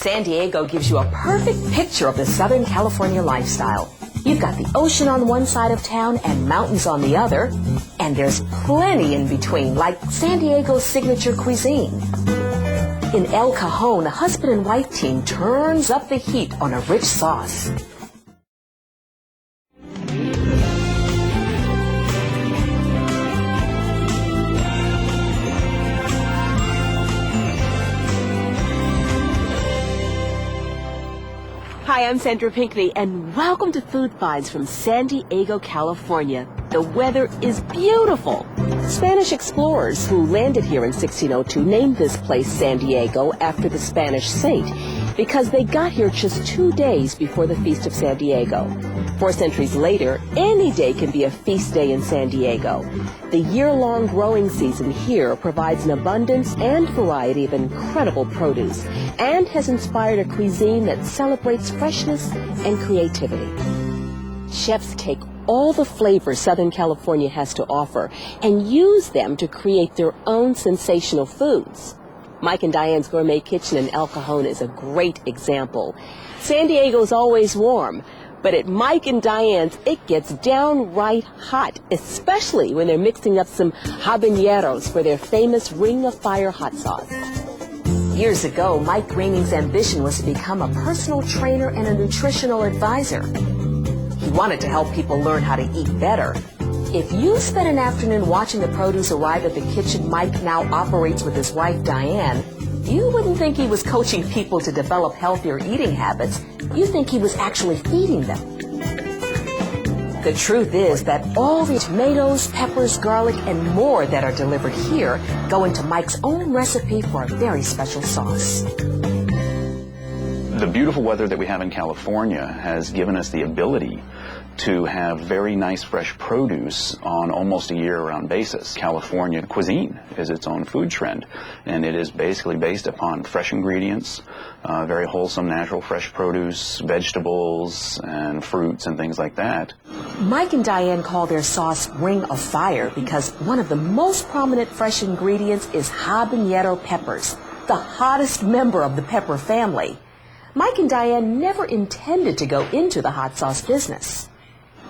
San Diego gives you a perfect picture of the Southern California lifestyle. You've got the ocean on one side of town and mountains on the other, and there's plenty in between, like San Diego's signature cuisine. In El Cajon, a husband and wife team turns up the heat on a rich sauce. Hi, I'm Sandra Pinckney, and welcome to Food Finds from San Diego, California. The weather is beautiful. Spanish explorers who landed here in 1602 named this place San Diego after the Spanish saint because they got here just 2 days before the Feast of San Diego. 4 centuries later, any day can be a feast day in San Diego. The year-long growing season here provides an abundance and variety of incredible produce and has inspired a cuisine that celebrates freshness and creativity. Chefs take all the flavors Southern California has to offer and use them to create their own sensational foods. Mike and Diane's Gourmet Kitchen in El Cajon is a great example. San Diego's always warm, but at Mike and Diane's, it gets downright hot, especially when they're mixing up some habaneros for their famous Ring of Fire hot sauce. Years ago, Mike Groening's ambition was to become a personal trainer and a nutritional advisor. He wanted to help people learn how to eat better. If you spent an afternoon watching the produce arrive at the kitchen Mike now operates with his wife Diane, you wouldn't think he was coaching people to develop healthier eating habits. You think he was actually feeding them. The truth is that all the tomatoes, peppers, garlic, and more that are delivered here go into Mike's own recipe for a very special sauce. The beautiful weather that we have in California has given us the ability to have very nice fresh produce on almost a year-round basis. California cuisine is its own food trend, and it is basically based upon fresh ingredients, very wholesome, natural, fresh produce, vegetables, and fruits, and things like that. Mike and Diane call their sauce Ring of Fire because one of the most prominent fresh ingredients is habanero peppers, the hottest member of the pepper family. Mike and Diane never intended to go into the hot sauce business.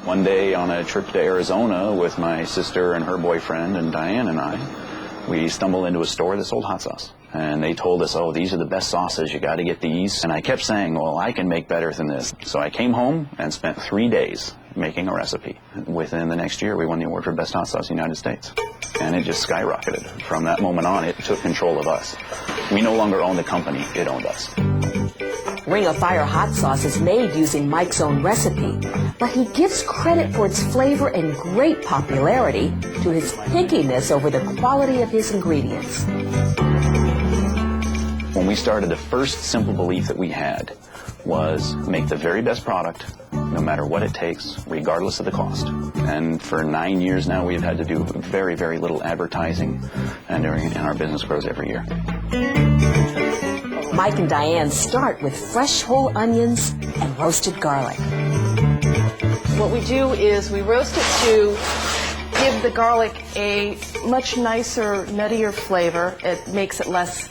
One day on a trip to Arizona with my sister and her boyfriend and Diane and I, we stumbled into a store that sold hot sauce. And they told us, oh, these are the best sauces, you got to get these. And I kept saying, well, I can make better than this. So I came home and spent 3 days making a recipe. Within the next year, we won the award for Best Hot Sauce in the United States. And it just skyrocketed. From that moment on, it took control of us. We no longer owned the company, it owned us. Ring of Fire hot sauce is made using Mike's own recipe, but he gives credit for its flavor and great popularity to his pickiness over the quality of his ingredients. When we started, the first simple belief that we had was make the very best product, no matter what it takes, regardless of the cost. And for 9 years now, we've had to do very, very little advertising, and our business grows every year. Mike and Diane start with fresh whole onions and roasted garlic. What we do is we roast it to give the garlic a much nicer, nuttier flavor. It makes it less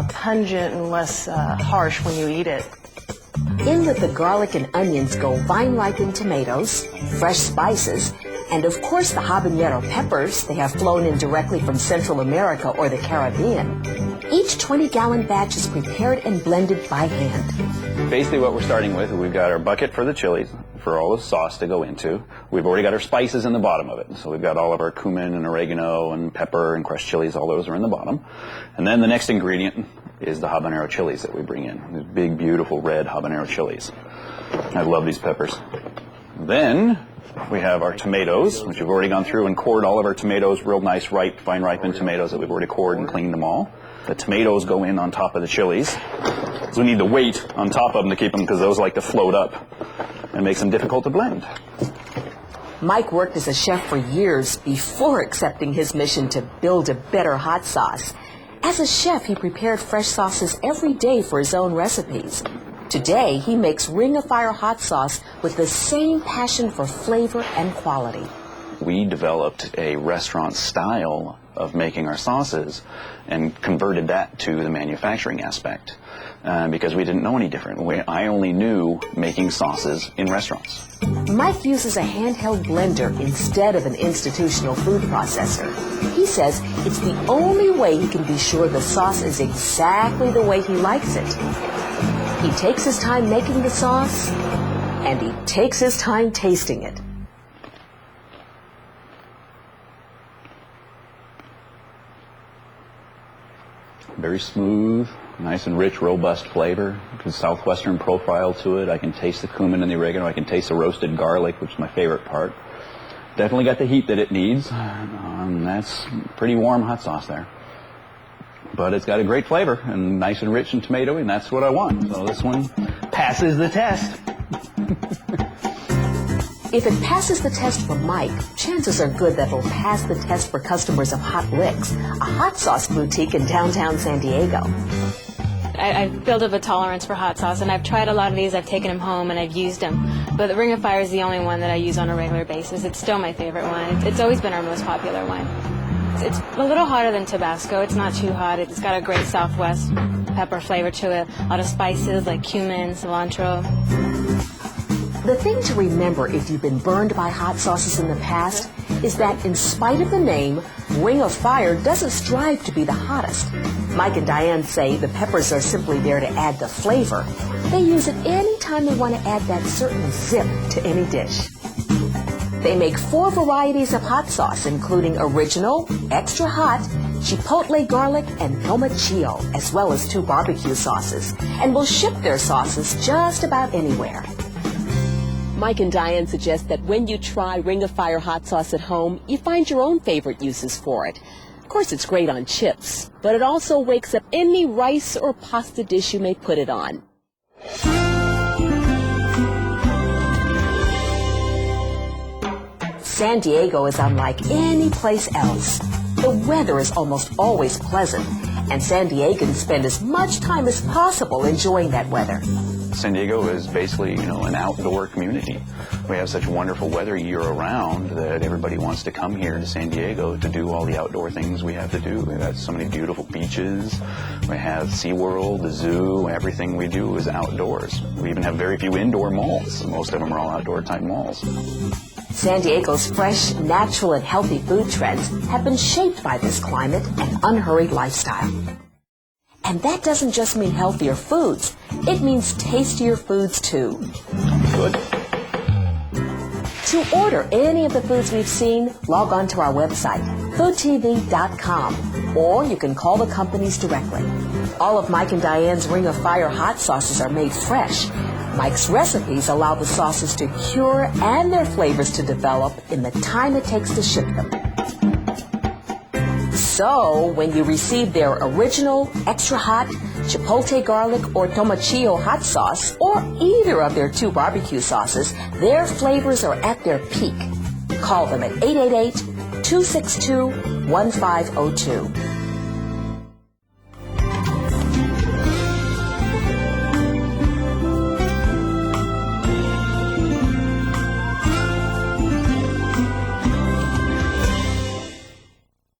pungent and less harsh when you eat it. In with the garlic and onions go vine-ripened tomatoes, fresh spices, and of course the habanero peppers. They have flown in directly from Central America or the Caribbean. Each 20-gallon batch is prepared and blended by hand. Basically what we're starting with, we've got our bucket for the chilies, for all the sauce to go into. We've already got our spices in the bottom of it. So we've got all of our cumin and oregano and pepper and crushed chilies, all those are in the bottom. And then the next ingredient is the habanero chilies that we bring in. These big, beautiful red habanero chilies. I love these peppers. Then we have our tomatoes, which we've already gone through and cored all of our tomatoes, real nice, ripe, fine ripened tomatoes that we've already cored and cleaned them all. The tomatoes go in on top of the chilies. So we need the weight on top of them to keep them because those like to float up and makes them difficult to blend. Mike worked as a chef for years before accepting his mission to build a better hot sauce. As a chef, he prepared fresh sauces every day for his own recipes. Today, he makes Ring of Fire hot sauce with the same passion for flavor and quality. We developed a restaurant style of making our sauces and converted that to the manufacturing aspect because we didn't know any different. I only knew making sauces in restaurants. Mike uses a handheld blender instead of an institutional food processor. He says it's the only way he can be sure the sauce is exactly the way he likes it. He takes his time making the sauce, and he takes his time tasting it. Very smooth, nice and rich, robust flavor. Good southwestern profile to it. I can taste the cumin and the oregano. I can taste the roasted garlic, which is my favorite part. Definitely got the heat that it needs. That's pretty warm hot sauce there. But it's got a great flavor and nice and rich and tomatoey, and that's what I want. So this one passes the test. If it passes the test for Mike, chances are good that it'll pass the test for customers of Hot Licks, a hot sauce boutique in downtown San Diego. I've built up a tolerance for hot sauce, and I've tried a lot of these. I've taken them home and I've used them. But the Ring of Fire is the only one that I use on a regular basis. It's still my favorite one. It's always been our most popular one. It's a little hotter than Tabasco. It's not too hot. It's got a great Southwest pepper flavor to it. A lot of spices like cumin, cilantro. The thing to remember if you've been burned by hot sauces in the past is that in spite of the name, Ring of Fire doesn't strive to be the hottest. Mike and Diane say the peppers are simply there to add the flavor. They use it anytime they want to add that certain zip to any dish. They make 4 varieties of hot sauce, including original, extra hot, chipotle garlic, and tomatillo, as well as 2 barbecue sauces, and will ship their sauces just about anywhere. Mike and Diane suggest that when you try Ring of Fire hot sauce at home, you find your own favorite uses for it. Of course, it's great on chips, but it also wakes up any rice or pasta dish you may put it on. San Diego is unlike any place else. The weather is almost always pleasant, and San Diegans spend as much time as possible enjoying that weather. San Diego is basically, an outdoor community. We have such wonderful weather year-round that everybody wants to come here to San Diego to do all the outdoor things we have to do. We've got so many beautiful beaches. We have SeaWorld, the zoo. Everything we do is outdoors. We even have very few indoor malls. Most of them are all outdoor-type malls. San Diego's fresh, natural, and healthy food trends have been shaped by this climate and unhurried lifestyle. And that doesn't just mean healthier foods. It means tastier foods, too. Good. To order any of the foods we've seen, log on to our website, foodtv.com, or you can call the companies directly. All of Mike and Diane's Ring of Fire hot sauces are made fresh. Mike's recipes allow the sauces to cure and their flavors to develop in the time it takes to ship them. So, when you receive their original, extra hot, chipotle garlic or tomatillo hot sauce, or either of their 2 barbecue sauces, their flavors are at their peak. Call them at 888-262-1502.